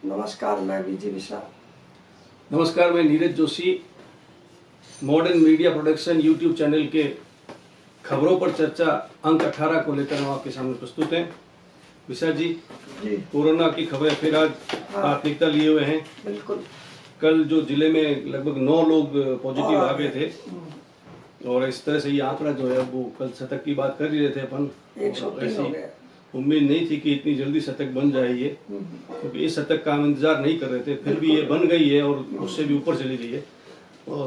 नमस्कार, मैं विजय मिश्रा। नमस्कार, मैं Neeraj Joshi. Modern media production YouTube channel के खबरों पर चर्चा अंक 18 को लेकर हम आपके सामने प्रस्तुत हैं। विशा जी, कोरोना की खबरें फिर आज प्राथमिकता लिए हुए हैं। बिल्कुल। कल जो जिले में लगभग 9 लोग पॉजिटिव आ गए थे और इस तरह से ये आंकड़ा जो है वो कल शतक की बात कर ही रहे थे अपन। 103 हो गया। उम्मीद नहीं थी कि इतनी जल्दी शतक बन जाए ये, क्योंकि इस शतक का हम इंतजार नहीं कर रहे थे, फिर भी ये बन गई है और उससे भी ऊपर चली गई है।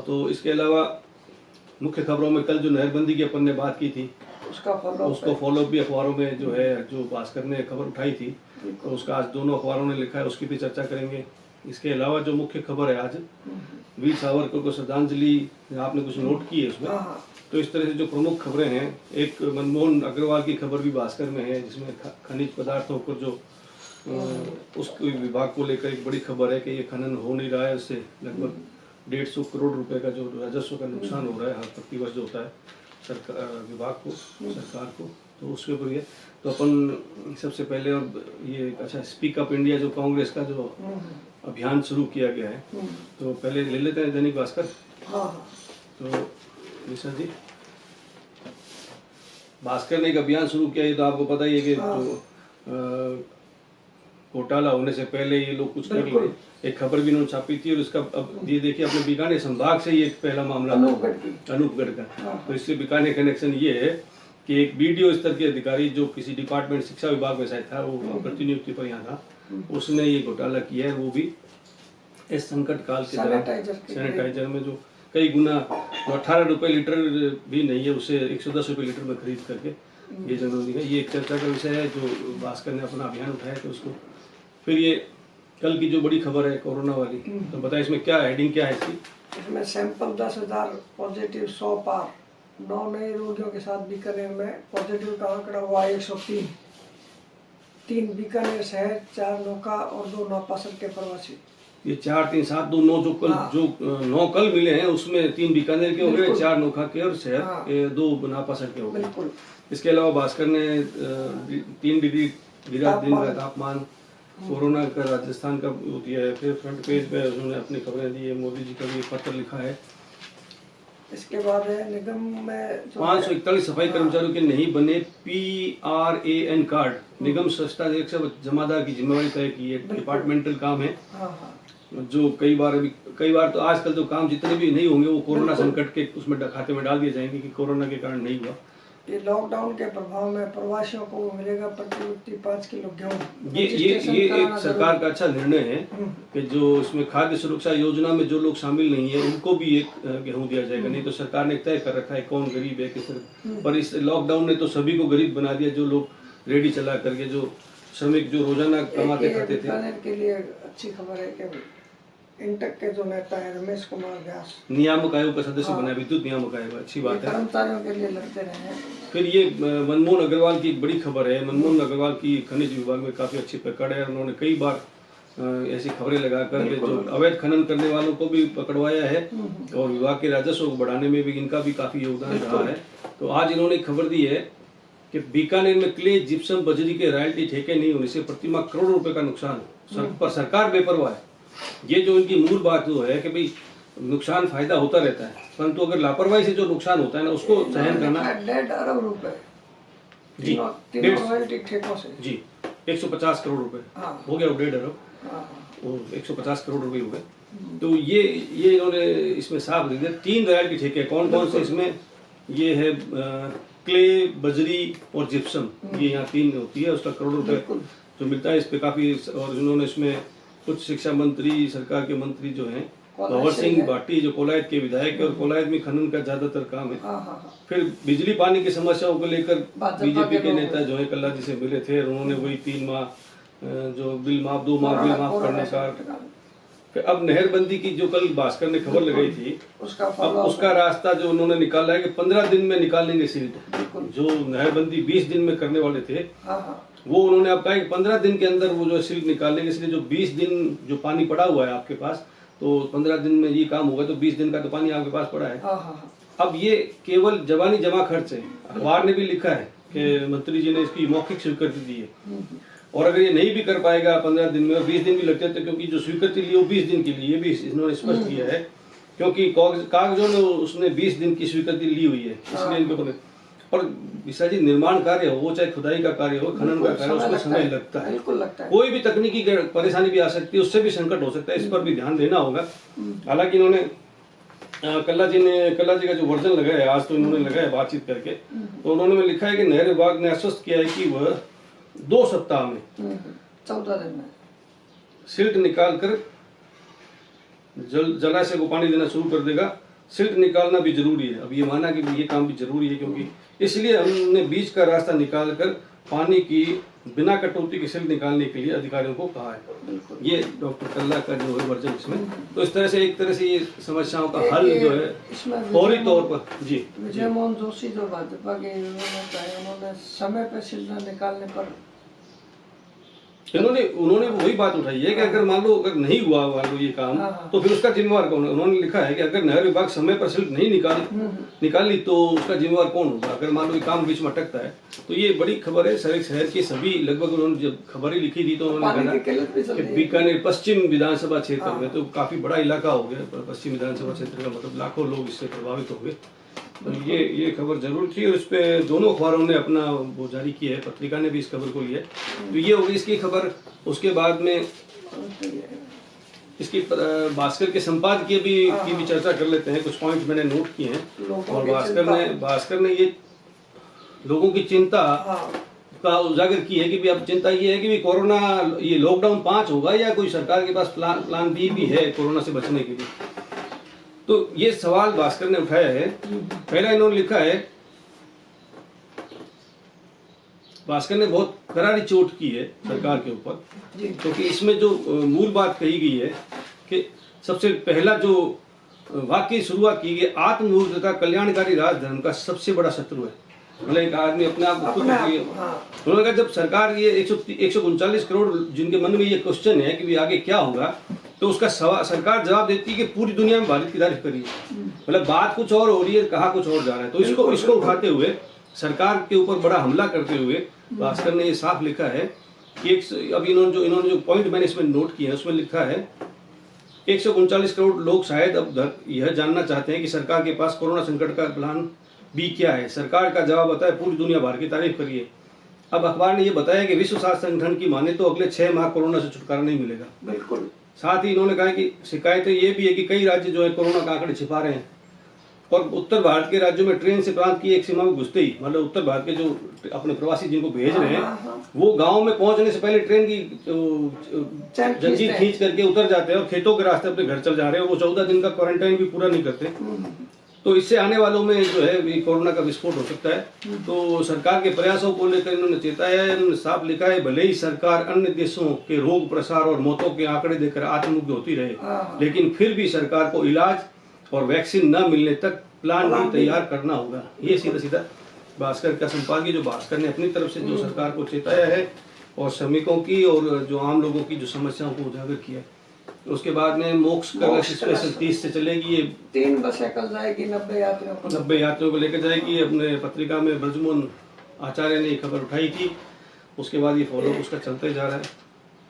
तो इसके अलावा मुख्य खबरों में कल जो नहरबंदी की अपन ने बात की थी उसको फॉलो भी अखबारों में जो है, जो भास्कर ने खबर उठाई थी तो उसका आज दोनों अखबारों ने लिखा है, उसकी भी चर्चा करेंगे। इसके अलावा जो मुख्य खबर है आज वीर सावरकर को श्रद्धांजलि, आपने कुछ नोट की है उसमें। तो इस तरह से जो प्रमुख खबरें हैं, एक मनमोहन अग्रवाल की खबर भी भास्कर में है जिसमें खनिज पदार्थों पर जो उस विभाग को लेकर एक बड़ी खबर है कि ये खनन हो नहीं रहा है, उससे लगभग 150 करोड़ रुपए का जो राजस्व का नुकसान हो रहा है हर प्रतिवर्ष जो होता है सरकार विभाग को, सरकार को, तो उसके ऊपर ये तो अपन सबसे पहले, और ये अच्छा स्पीक अप इंडिया जो कांग्रेस का जो अभियान शुरू किया गया है, तो पहले ले लेते हैं दैनिक भास्कर। तो निशा जी, भास्कर ने एक अभियान शुरू किया, ये तो आपको पता ही है कि जो घोटाला होने से पहले ये लोग कुछ कर ले, एक खबर भी इन्होंने छापी थी और इसका अब ये देखिए अपने बीकानेर संभाग से ही एक पहला मामला अनूपगढ़ का। तो इससे बीकानेर कनेक्शन ये है कि एक बीडीओ स्तर के अधिकारी जो किसी डिपार्टमेंट शिक्षा विभाग में शायद था, वो प्रतिनियुक्ति पर यहाँ था, उसने ये घोटाला किया है, वो भी इस संकट काल के दौरान सैनिटाइजर में जो कई गुना, जो 18 रुपए लीटर भी नहीं है उसे 110 रुपए लीटर में खरीद करके ये जरूरी है। ये एक चर्चा का विषय है जो भास्कर ने अपना अभियान उठाया था उसको। फिर ये कल की जो बड़ी खबर है कोरोना वाली, तो बताइए इसमें क्या हेडिंग क्या है इसकी? इसमें सैंपल 10,000 पॉजिटिव 100 पार, 9 नए रोगियों के साथ बीकानेर में पॉजिटिव का आंकड़ा हुआ 103। 3 बीकानेर शहर, 4 नौका और 2 नापासर के प्रवासी। ये 4, 3, 7, 2, 9 जो कल जो 9 कल मिले हैं उसमें 3 बीकानेर के हो गए, 4 नौका के और शहर के 2 नापासर के हो गए। इसके अलावा भास्कर ने 3 डिग्री गिरा दिन का तापमान, कोरोना का राजस्थान का दिया है। फिर फ्रंट पेज पे उन्होंने अपनी खबरें दी है, मोदी जी का भी पत्र लिखा है। इसके बाद है निगम में 541 सफाई कर्मचारियों के नहीं बने PRAN कार्ड, निगम स्वच्छता निरीक्षक जमादार की जिम्मेवारी तय की है। डिपार्टमेंटल काम है जो कई बार तो आजकल तो काम जितने भी नहीं होंगे वो कोरोना संकट के उसमें खाते में डाल दिए जाएंगे कि कोरोना के कारण नहीं हुआ। ये लॉकडाउन के प्रभाव में प्रवासियों को मिलेगा प्रति व्यक्ति 5 किलो गेहूं। ये एक सरकार का अच्छा निर्णय है कि जो इसमें खाद्य सुरक्षा योजना में जो लोग शामिल नहीं है उनको भी एक गेहूं दिया जाएगा। नहीं तो सरकार ने तय कर रखा है कौन गरीब है किस, पर इस लॉकडाउन ने तो सभी को गरीब बना दिया। जो लोग रेडी चला करके, जो श्रमिक जो रोजाना कमाते खाते थे। के लिए अच्छी खबर है कि इंटक के जो नेता है रमेश कुमार व्यास नियामक आयोग का सदस्य बना, विद्युत नियामक आयोग, अच्छी बात है, कर्मचारियों के लिए लड़ते रहे हैं। फिर ये मनमोहन अग्रवाल की एक बड़ी खबर है। मनमोहन अग्रवाल की खनिज विभाग में काफी अच्छी पकड़ है, उन्होंने कई बार ऐसी खबरें लगा कर जो अवैध खनन करने वालों को भी पकड़वाया है और विभाग के राजस्व को बढ़ाने में भी इनका भी काफी योगदान रहा है। तो आज इन्होंने खबर दी है कि बीकानेर में क्ले, जिप्सम, बजरी के रॉयल्टी ठेके नहीं होने से प्रतिमाह करोड़ों रुपए का नुकसान, पर सरकार बेपरवाह है। ये जो इनकी मूल बात जो है कि भाई नुकसान फायदा होता रहता है, परंतु अगर लापरवाही से जो नुकसान होता है ना उसको सहन करना। 1.5 अरब रुपए जी, 150 करोड़ रुपए हो गया, 1.5 अरब, 150 करोड़ रुपए हो गए। तो ये इन्होंने इसमें साफ दे दिया। 3 रॉयल्टी ठेके कौन कौन से इसमें, ये है क्ले, बजरी और जिप्सम, ये यहाँ 3 होती है, उसका करोड़ रुपए जो मिलता है इस पे काफी। और इन्होंने इसमें कुछ शिक्षा मंत्री, सरकार के मंत्री जो हैं, भंवर सिंह भाटी जो कोलायत के विधायक है और कोलायत में खनन का ज्यादातर काम है। फिर बिजली पानी की समस्याओं को लेकर बीजेपी के नेता जो है कल्ला जी से मिले थे, उन्होंने वही 3 माह जो बिल माफ, 2 माह बिल माफ करने का। फिर अब नहरबंदी की जो कल भास्कर ने खबर लगाई थी, अब उसका रास्ता जो उन्होंने निकाला है कि 15 दिन में निकाल लेंगे सील्ट। जो नहरबंदी 20 दिन में करने वाले थे वो उन्होंने अब कहा कि 15 दिन के अंदर वो जो सील्ट निकाल लेंगे। इसलिए जो 20 दिन जो पानी पड़ा हुआ है आपके पास, तो 15 दिन में ये काम होगा, तो 20 दिन का तो पानी आपके पास पड़ा है। अब ये केवल जबानी जमा खर्च है। अखबार ने भी लिखा है कि मंत्री जी ने इसकी मौखिक स्वीकृति दी है। और अगर ये नहीं भी कर पाएगा 15 दिन में और 20 दिन भी लगते हैं, तो क्योंकि जो स्वीकृति ली वो 20 दिन के लिए, ये भी इन्होंने स्पष्ट किया है, क्योंकि कागजों में उसने 20 दिन की स्वीकृति ली हुई है, इसलिए इनके ऊपर। और विशा जी, निर्माण कार्य हो चाहे खुदाई का कार्य हो, खनन का कार्य हो, उसमें समय लगता है, बिल्कुल लगता है। कोई भी तकनीकी परेशानी भी आ सकती है, उससे भी संकट हो सकता है, इस पर भी ध्यान देना होगा। हालांकि इन्होंने कल्ला जी का जो वर्जन लगाया है, आज तो इन्होंने लगाया बातचीत करके, तो उन्होंने लिखा है कि नहर विभाग ने आश्वस्त किया है कि वह 2 सप्ताह में 14 दिन में सिल्ट निकाल कर जलाशय को पानी देना शुरू कर देगा। सिल्ट निकालना भी जरूरी है, अब ये माना कि ये काम भी जरूरी है, क्योंकि इसलिए हमने बीच का रास्ता निकाल कर पानी की बिना कटौती की सिल्ट निकालने के लिए अधिकारियों को कहा है। ये डॉक्टर कल्ला का जो है वर्जन इसमें, तो इस तरह से एक तरह से ये समस्याओं का हल जो है फौरी तौर पर। जी, विजय मोहन जोशी जो भाजपा के उन्होंने समय पर सिल्ट निकालने पर उन्होंने वही बात उठाई है कि अगर मान लो अगर नहीं हुआ मान लो ये काम, तो फिर उसका जिम्मेवार कौन है। उन्होंने लिखा है कि अगर नहर विभाग समय पर सिल्ट नहीं निकाली तो उसका जिम्मेवार कौन होगा, अगर मान लो ये काम बीच में अटकता है। तो ये बड़ी खबर है, शहर के सभी लगभग उन्होंने जब खबर ही लिखी थी तो उन्होंने कहा कि बीकानेर पश्चिम विधानसभा क्षेत्र में, तो काफी बड़ा इलाका हो गया पश्चिम विधानसभा क्षेत्र का, मतलब लाखों लोग इससे प्रभावित हो गए। तो ये खबर जरूर थी, और इस पे दोनों अखबारों ने अपना वो जारी किया है, पत्रिका ने भी इस खबर को लिया। तो ये होगी इसकी खबर। उसके बाद में इसकी भास्कर के संपादकीय की भी चर्चा कर लेते हैं। कुछ पॉइंट मैंने नोट किए हैं, और भास्कर ने ये लोगों की चिंता का उजागर की है कि भी अब चिंता ये है कि भी कोरोना ये लॉकडाउन 5 होगा या कोई सरकार के पास प्लान बी भी है कोरोना से बचने के लिए। तो ये सवाल भास्कर ने उठाया है। पहला इन्होंने लिखा है, भास्कर ने बहुत करारी चोट की है सरकार के ऊपर, क्योंकि इसमें जो मूल बात कही गई है कि सबसे पहला जो वाक्य की शुरुआत की गई, आत्मनिर्भरता कल्याणकारी राजधर्म का सबसे बड़ा शत्रु है। मतलब एक आदमी अपने आप को उन्होंने कहा, जब सरकार ये 139 करोड़ जिनके मन में ये क्वेश्चन है कि भी आगे क्या होगा, तो उसका सरकार जवाब देती है कि पूरी दुनिया में भारत की तारीफ करिए। मतलब बात कुछ और हो रही है, कहा कुछ और जा रहा है। तो इसको उठाते हुए सरकार के ऊपर बड़ा हमला करते हुए भास्कर ने ये साफ लिखा है कि अब इन्होंने जो पॉइंट मैंने इसमें नोट किया है उसमें लिखा है 139 करोड़ लोग शायद अब यह जानना चाहते हैं कि सरकार के पास कोरोना संकट का प्लान बी क्या है। सरकार का जवाब बताया, पूरी दुनिया भर की तारीफ करिए। अब अखबार ने यह बताया कि विश्व स्वास्थ्य संगठन की माने तो अगले 6 माह कोरोना से छुटकारा नहीं मिलेगा। बिल्कुल। साथ ही इन्होंने कहा कि शिकायतें ये भी है कि कई राज्य जो है कोरोना का आंकड़े छिपा रहे हैं, और उत्तर भारत के राज्यों में ट्रेन से प्रांत की एक सीमा में घुसते ही, मतलब उत्तर भारत के जो अपने प्रवासी जिनको भेज रहे हैं वो गांव में पहुंचने से पहले ट्रेन की जंजीर खींच करके उतर जाते हैं और खेतों के रास्ते अपने घर चल जा रहे हैं। वो 14 दिन का क्वारंटाइन भी पूरा नहीं करते। तो इससे आने वालों में जो है कोरोना का विस्फोट हो सकता है। तो सरकार के प्रयासों को लेकर इन्होंने चेताया है, इन्होंने साफ लिखा है, भले ही सरकार अन्य देशों के रोग प्रसार और मौतों के आंकड़े देखकर आत्ममुग्ध होती रहे, लेकिन फिर भी सरकार को इलाज और वैक्सीन न मिलने तक प्लान भी तैयार करना होगा। ये सीधा सीधा भास्कर का संपादकीय जो भास्कर ने अपनी तरफ से जो सरकार को चेताया है और श्रमिकों की और जो आम लोगों की जो समस्याओं को उजागर किया। उसके बाद में मोक्ष कलश स्पेशल 30 से चलेगी, ये 3 बसें कल जाएगी 90 यात्रियों को लेकर जाएगी। अपने पत्रिका में ब्रजमोहन आचार्य ने खबर उठाई थी, उसके बाद ये फॉलो उसका चलते जा रहा है।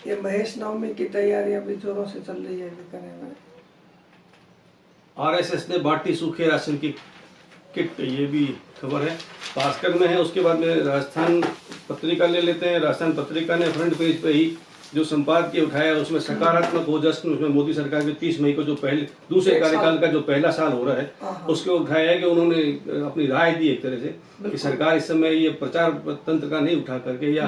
ये महेश नवमी की तैयारियां भी जोरों से चल रही है बीकानेर में। आरएसएस ने बांटी सूखे राशन की किट, ये भी खबर है, भास्कर में है। उसके बाद में राजस्थान पत्रिका ले लेते हैं। राजस्थान पत्रिका ने फ्रंट पेज पे ही जो संपादकीय उठाया उसमें सकारात्मक हो जश्न, उसमें मोदी सरकार के 30 मई को जो दूसरे कार्यकाल का जो पहला साल हो रहा है उसके उठाया है कि उन्होंने अपनी राय दी एक तरह से कि सरकार इस समय ये प्रचार तंत्र का नहीं उठा करके या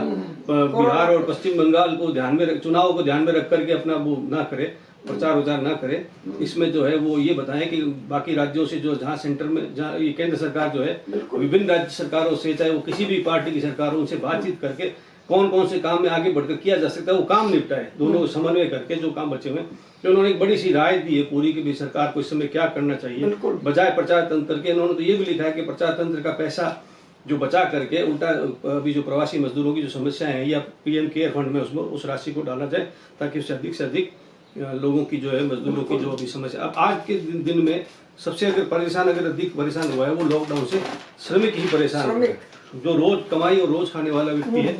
बिहार और पश्चिम बंगाल को ध्यान में चुनाव को ध्यान में रख करके अपना वो ना करे, प्रचार उचार ना करे। इसमें जो है वो ये बताएं कि बाकी राज्यों से जो जहाँ सेंटर में जहाँ ये केंद्र सरकार जो है विभिन्न राज्य सरकारों से, चाहे वो किसी भी पार्टी की सरकारों उनसे बातचीत करके कौन कौन से काम में आगे बढ़कर किया जा सकता है वो काम निपटाए, दोनों समन्वय करके जो काम बचे हुए। तो उन्होंने एक बड़ी सी राय दी है पूरी कि भी सरकार को इस समय क्या करना चाहिए बजाय प्रचार तंत्र के। उन्होंने तो ये भी लिखा है कि प्रचार तंत्र का पैसा जो बचा करके उल्टा अभी जो प्रवासी मजदूरों की जो समस्याएं हैं या पीएम केयर फंड में उसमें उस राशि को डाला जाए ताकि उससे अधिक लोगों की जो है मजदूरों की जो अभी समस्या। अब आज के दिन में सबसे अगर अधिक परेशान हुआ है वो लॉकडाउन से श्रमिक ही परेशान हुआ है। जो रोज कमाई और रोज खाने वाला व्यक्ति है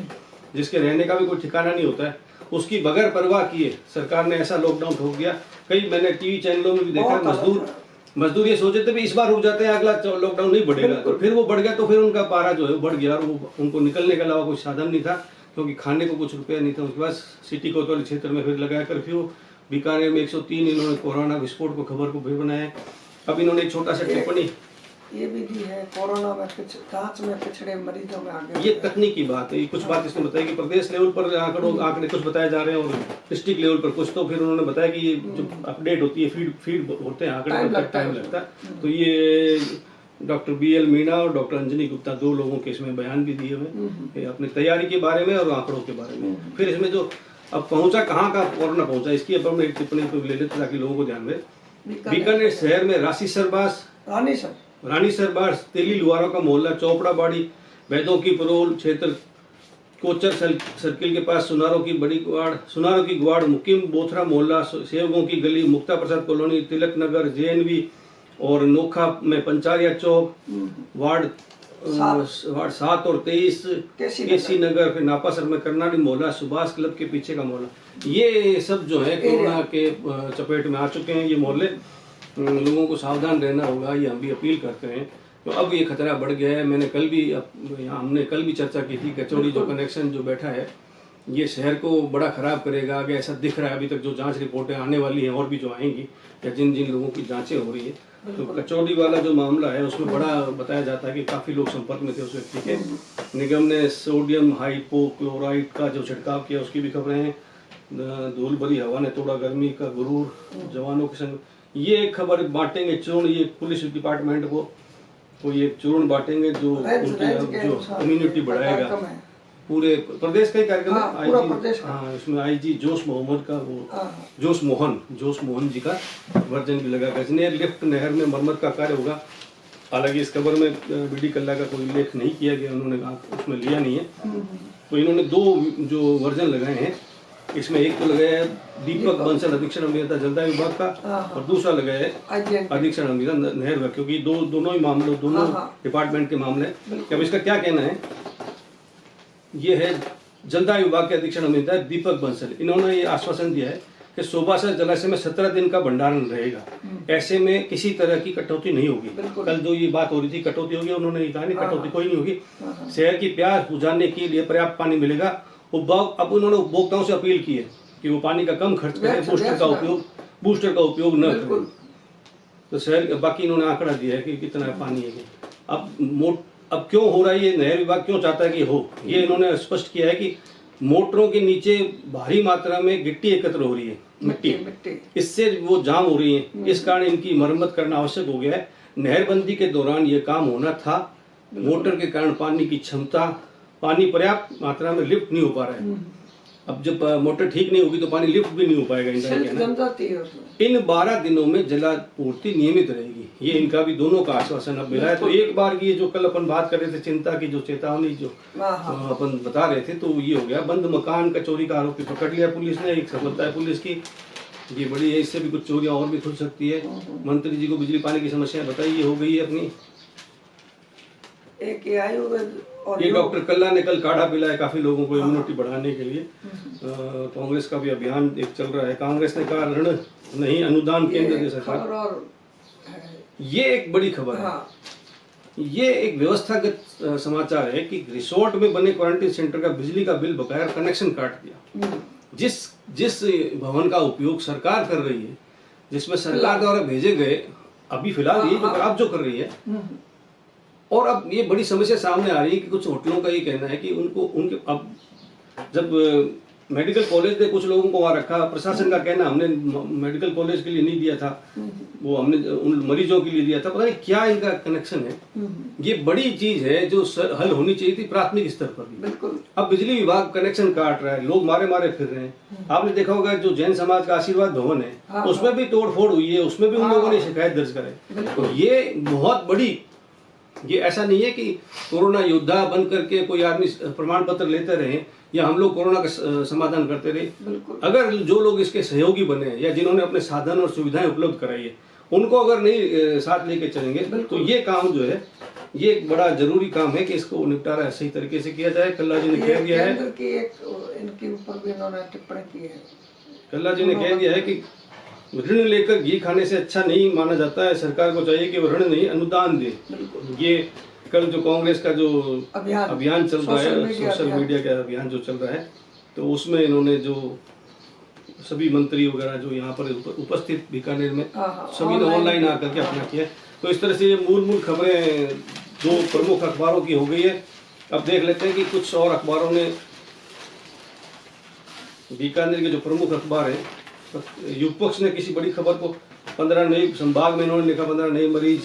जिसके रहने का भी कोई ठिकाना नहीं होता है, उसकी बगैर परवाह किए सरकार ने ऐसा लॉकडाउन ठोक दिया। कई मैंने टीवी चैनलों में भी देखा, मजदूर ये सोचे थे भी इस बार रुक जाते हैं, अगला लॉकडाउन नहीं बढ़ेगा, तो फिर वो बढ़ गया, तो फिर उनका पारा जो है बढ़ गया और वो उनको निकलने के अलावा कोई साधन नहीं था, क्योंकि खाने को कुछ रुपया नहीं था। उसके बाद सिटी कोतवाली क्षेत्र में फिर लगाया कर्फ्यू। बीकानेर में 103 इन्होंने कोरोना विस्फोट को खबर को भी बनाया। अब इन्होंने एक छोटा सा टिप्पणी ये भी दी है, कोरोना में जांच में पिछड़े मरीजों में आगे। ये तकनीकी बात है, कुछ बात इसने बताई कि प्रदेश लेवल पर आंकड़े कुछ बताए जा रहे हैं और डिस्ट्रिक्ट लेवल पर कुछ, तो फिर उन्होंने बताया कि ये जो अपडेट होती है फीड होते हैं आंकड़े, टाइम लगता है। तो ये डॉक्टर BL मीणा और डॉक्टर अंजनी गुप्ता 2 लोगों के इसमें बयान भी दिए हुए अपनी तैयारी के बारे में और आंकड़ों के बारे में। फिर इसमें जो अब पहुंचा कहाँ का कोरोना पहुंचा, इसकी अब हम एक टिप्पणी को ले लेते ताकि लोगों को ध्यान रहे। बीकानेर शहर में रानी सरबास, तेली लुहारों का मोहल्ला, चौपड़ा बाड़ी, वैदों की परोल क्षेत्र, कोचर सर्किल के पास सुनारों की गुआड़, मुकीम बोथरा मोहल्ला, सेवकों की गली, मुक्ता प्रसाद कॉलोनी, तिलक नगर, JNV और नोखा में पंचारिया चौक, वार्ड 7 और 23 केसी नगर, फिर नापासर में कर्नाडी मोहल्ला, सुभाष क्लब के पीछे का मोहल्ला, ये सब जो है कोरोना के चपेट में आ चुके हैं। ये मोहल्ले लोगों को सावधान रहना होगा, ये हम भी अपील करते हैं। तो अब ये खतरा बढ़ गया है। हमने कल भी चर्चा की थी, कचौड़ी जो कनेक्शन जो बैठा है ये शहर को बड़ा खराब करेगा आगे, ऐसा दिख रहा है। अभी तक जो जांच रिपोर्टें आने वाली हैं और भी जो आएंगी, या जिन जिन लोगों की जांचें हो रही है, तो कचौड़ी वाला जो मामला है उसमें बड़ा बताया जाता है कि काफ़ी लोग संपर्क में थे उस व्यक्ति के। निगम ने सोडियम हाइपोक्लोराइड का जो छिड़काव किया उसकी भी खबरें हैं। धूल भरी हवा ने तोड़ा गर्मी का गुरूर, जवानों के संग ये एक खबर बांटेंगे चूर्ण, ये पुलिस डिपार्टमेंट को ये चूर्ण बांटेंगे जो इम्यूनिटी बढ़ाएगा। पूरे प्रदेश का ही कार्यक्रम है। इसमें IG जोश मोहम्मद का जोश मोहन जी का वर्जन भी लगा। गजनेर लिफ्ट नहर में मरम्मत का कार्य होगा। हालांकि इस खबर में BD कल्ला का कोई उल्लेख नहीं किया गया, उन्होंने उसमें लिया नहीं है। तो इन्होंने 2 जो वर्जन लगाए हैं, इसमें एक तो लगाया है दीपक बंसल अधीक्षण अभियंता जलदाय विभाग का, और दूसरा लगाया है अधीक्षण अभियंता नहर विभाग, क्योंकि दोनों ही मामले दोनों डिपार्टमेंट के मामले हैं। अब इसका क्या कहना है, ये है जलदाय विभाग के अधीक्षण अभियंता दीपक बंसल। इन्होंने ये आश्वासन दिया है कि सोबासर जलाशय में 17 दिन का भंडारण रहेगा, ऐसे में किसी तरह की कटौती नहीं होगी। कल जो ये बात हो रही थी कटौती होगी, उन्होंने कहा नहीं कटौती कोई नहीं होगी। शहर की प्यास बुझाने के लिए पर्याप्त पानी मिलेगा। अब उन्होंने उपभोक्ताओं से अपील की है कि वो पानी का कम खर्च करें, बूस्टर का उपयोग न करें। तो शहर बाकी इन्होंने आंकड़ा दिया है कि कितना पानी है। अब क्यों हो रहा है ये, नहर विभाग क्यों चाहता है कि हो, ये इन्होंने स्पष्ट किया है कि मोटरों के नीचे भारी मात्रा में गिट्टी एकत्र हो रही है, मिट्टी, इससे वो जाम हो रही है। इस कारण इनकी मरम्मत करना आवश्यक हो गया है। नहरबंदी के दौरान ये काम होना था। मोटर के कारण पानी पर्याप्त मात्रा में लिफ्ट नहीं हो पा रहा है। अब जब मोटर ठीक नहीं होगी तो पानी लिफ्ट भी नहीं हो पाएगा। इन 12 दिनों में जलापूर्ति नियमित रहेगी, ये इनका भी दोनों का आश्वासन अब मिला है। तो एक बार ये जो कल अपन बात कर रहे थे चिंता की जो चेतावनी जो अपन बता रहे थे, तो ये हो गया। बंद मकान का चोरी का आरोपी पकड़ लिया पुलिस ने, एक सफलता है पुलिस की, ये बड़ी है। इससे भी कुछ चोरियां और भी खुल सकती है। मंत्री जी को बिजली पानी की समस्या बताई हो गई है अपनी। एक आयुर्वेद और ये डॉक्टर कल्ला ने कल काढ़ा पिलाया काफी लोगों को इम्यूनिटी बढ़ाने के लिए। कांग्रेस का भी अभियान एक चल रहा है। कांग्रेस ने कहा ऋण नहीं अनुदान केंद्र की सरकार, ये एक बड़ी खबर है। ये एक व्यवस्थागत समाचार है कि रिसोर्ट में बने क्वारंटीन सेंटर का बिजली का बिल बकाया कनेक्शन काट दिया। जिस भवन का उपयोग सरकार कर रही है, जिसमें सरकार द्वारा भेजे गए, अभी फिलहाल ये जो आप जो कर रही है, और अब ये बड़ी समस्या सामने आ रही है कि कुछ होटलों का ये कहना है कि उनके अब जब मेडिकल कॉलेज ने कुछ लोगों को वहाँ रखा, प्रशासन का कहना हमने मेडिकल कॉलेज के लिए नहीं दिया था, वो हमने उन मरीजों के लिए दिया था। पता नहीं क्या इनका कनेक्शन है। ये बड़ी चीज है जो हल होनी चाहिए थी प्राथमिक स्तर पर भी। बिल्कुल। अब बिजली विभाग कनेक्शन काट रहा है, लोग मारे फिर रहे हैं। आपने देखा होगा जो जैन समाज का आशीर्वाद भवन है, उसमें भी तोड़फोड़ हुई है, उसमें भी उन लोगों ने शिकायत दर्ज कराई। तो ये बहुत बड़ी, ये ऐसा नहीं है कि कोरोना योद्धा बन करके कोई आदमी प्रमाण पत्र लेते रहे या हम लोग कोरोना का समाधान करते रहे। अगर जो लोग इसके सहयोगी बने या जिन्होंने अपने साधन और सुविधाएं उपलब्ध कराई है, उनको अगर नहीं साथ लेके चलेंगे तो ये काम जो है ये एक बड़ा जरूरी काम है कि इसको निपटारा सही तरीके से किया जाए। कल्ला जी ने कह दिया है, केंद्र की एक इनके ऊपर भी इन्होंने टिप्पणी की है। कल्ला जी ने कह दिया है कि ऋण लेकर घी खाने से अच्छा नहीं माना जाता है, सरकार को चाहिए कि वो ऋण नहीं अनुदान दे। ये कल जो कांग्रेस का जो अभियान चल रहा है, सोशल मीडिया का अभियान जो चल रहा है, तो उसमें इन्होंने जो सभी मंत्री वगैरह जो यहाँ पर उपस्थित बीकानेर में सभी ने ऑनलाइन आकर के अपना किया। तो इस तरह से ये मूल खबरें दो प्रमुख अखबारों की हो गई है। अब देख लेते हैं कि कुछ और अखबारों ने, बीकानेर के जो प्रमुख अखबार है, युग पक्ष ने किसी बड़ी खबर को 15 नए संभाग में इन्होंने लिखा 15 नए मरीज,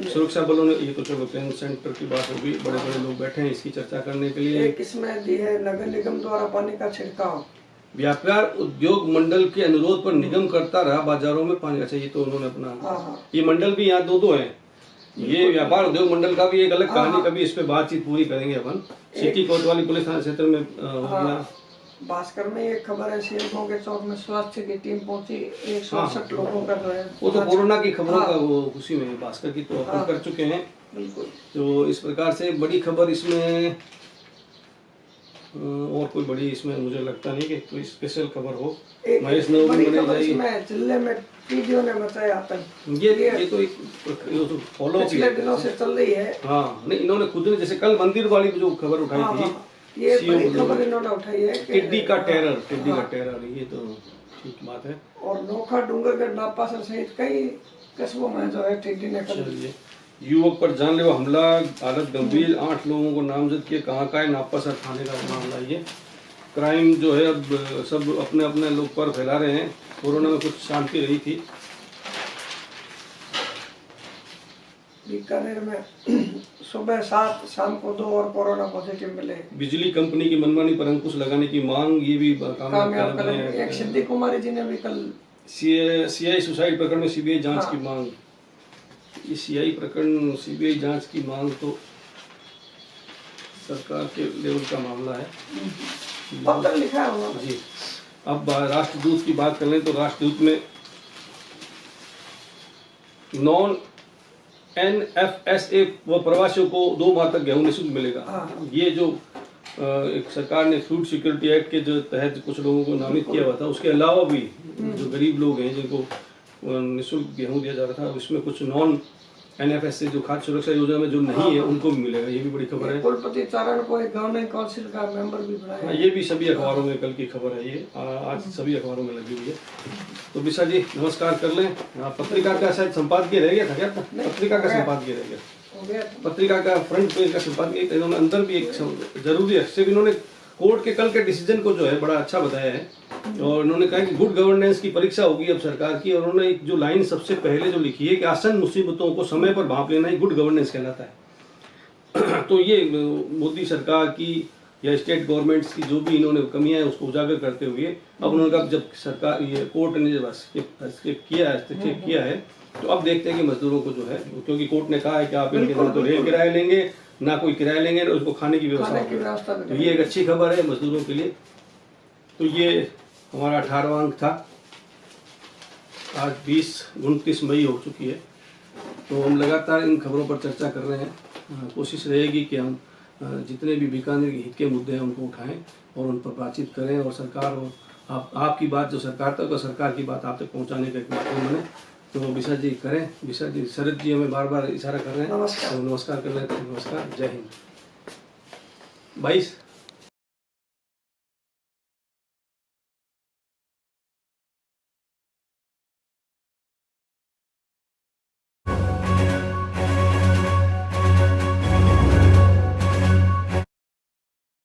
सुरक्षा बलों ने, ये तो चलो ट्रेन सेंटर की बात होगी, बड़े बड़े लोग बैठे हैं इसकी चर्चा करने के लिए। एक इसमें दी है नगर निगम द्वारा पानी का छिड़काव, व्यापार उद्योग मंडल के अनुरोध पर निगम करता रहा बाजारों में पानी। अच्छा, ये तो उन्होंने अपना, ये मंडल भी यहाँ दो हैं, ये व्यापार उद्योग मंडल का भी एक अलग कहानी, कभी इस पे बातचीत पूरी करेंगे अपन। सिटी कोतवाली पुलिस थाना क्षेत्र में हो गया। भास्कर में एक खबर है, शेरकों के चौक में स्वास्थ्य की टीम पहुंची, 168 लोगों का जो है, वो तो कोरोना की खबरों का वो उसी में भास्कर की तो अपन कर चुके हैं। बिल्कुल। तो इस प्रकार से बड़ी खबर इसमें और कोई बड़ी इसमें मुझे लगता नहीं कि कोई स्पेशल खबर हो। महेश नवमी बनाई जाएगी, जिले में टीडियो ने मचाया आतंक, ये तो एक फॉलो पिछले दिनों से चल रही है। हाँ, नहीं इन्होंने खुद ने, जैसे कल मंदिर वाली जो खबर उठाई थी, ये बड़ी खबर इन्होंने उठाई है, टिड्डी का टेरर, ये तो ठीक बात है। और नोखा, डूंगरगढ़, नापासर सहित कई कस्बों में जो है टिड्डी ने कर युवक पर जानलेवा हमला, हालत गंभीर, 8 लोगों को नामजद किए। कहाँ का है? नापासर थाने का मामला। ये क्राइम जो है अब सब अपने अपने लोग पर फैला रहे हैं। कोरोना में कुछ शांति रही थी। बीकानेर में सुबह 7 शाम को 2 और कोरोना पॉजिटिव मिले। बिजली कंपनी की मनमानी पर अंकुश लगाने की मांग, ये भी कामयाब कदम। एक सिद्धि कुमारी जी ने भी कल सीआई सुसाइड प्रकरण में सीबीआई जांच की मांग। इस सीआई प्रकरण सीबीआई जांच की मांग तो सरकार के लेवल का मामला है, पत्र लिखा है उन्होंने जी। अब राष्ट्रदूत की बात कर लें तो राष्ट्रदूत में नॉन NFSA व प्रवासियों को 2 माह तक गेहूं निःशुल्क मिलेगा। ये जो एक सरकार ने फूड सिक्योरिटी एक्ट के जो तहत कुछ लोगों को नामित किया हुआ था, उसके अलावा भी जो गरीब लोग हैं जिनको निःशुल्क गेहूं दिया जा रहा था, उसमें कुछ नॉन NFSA जो खाद्य सुरक्षा योजना में जो नहीं है उनको भी मिलेगा। ये भी बड़ी खबर है। कुलपति चारण को एक गांव काउंसिल का मेंबर भी बनाया। हाँ, ये भी सभी अखबारों में कल की खबर है। ये आज सभी अखबारों में लगी हुई है। तो विशा जी नमस्कार कर लें। पत्रिका का शायद संपादकीय रह गया था क्या? पत्रिका का संपादकीय रह गया। पत्रिका का फ्रंट पेज का संपादकीय, इन्होंने अंदर भी एक जरूरी है, सिर्फ इन्होंने कोर्ट के कल के डिसीजन को जो है बड़ा अच्छा बताया है। और इन्होंने कहा कि गुड गवर्नेंस की परीक्षा होगी अब सरकार की। और उन्होंने एक जो लाइन सबसे पहले जो लिखी है कि आसन मुसीबतों को समय पर भांप लेना ही गुड गवर्नेंस कहलाता है। तो ये मोदी सरकार की या स्टेट गवर्नमेंट्स की जो भी इन्होंने कमियां हैं उसको उजागर करते हुए अब उन्होंने कहा जब सरकार ये कोर्ट ने जब हस्तक्षेप किया है तो अब देखते हैं कि मजदूरों को जो है, क्योंकि कोर्ट ने कहा है कि आप इनके ना तो रेल किराया लेंगे ना कोई किराया लेंगे, ना उसको खाने की व्यवस्था। तो ये एक अच्छी खबर है मजदूरों के लिए। तो ये हमारा 18वां अंक था। आज 29 मई हो चुकी है। तो हम लगातार इन खबरों पर चर्चा कर रहे हैं। कोशिश रहेगी कि हम जितने भी बीकानेर के हित के मुद्दे हैं उनको उठाएं और उन पर बातचीत करें और सरकार और आपकी बात जो सरकार तक और सरकार की बात आप तक पहुंचाने का एक माध्यम बने। तो विशा जी करें। विशा जी, शरद जी हमें बार बार इशारा कर रहे हैं। नमस्कार कर लेते हैं। नमस्कार, जय हिंद। 22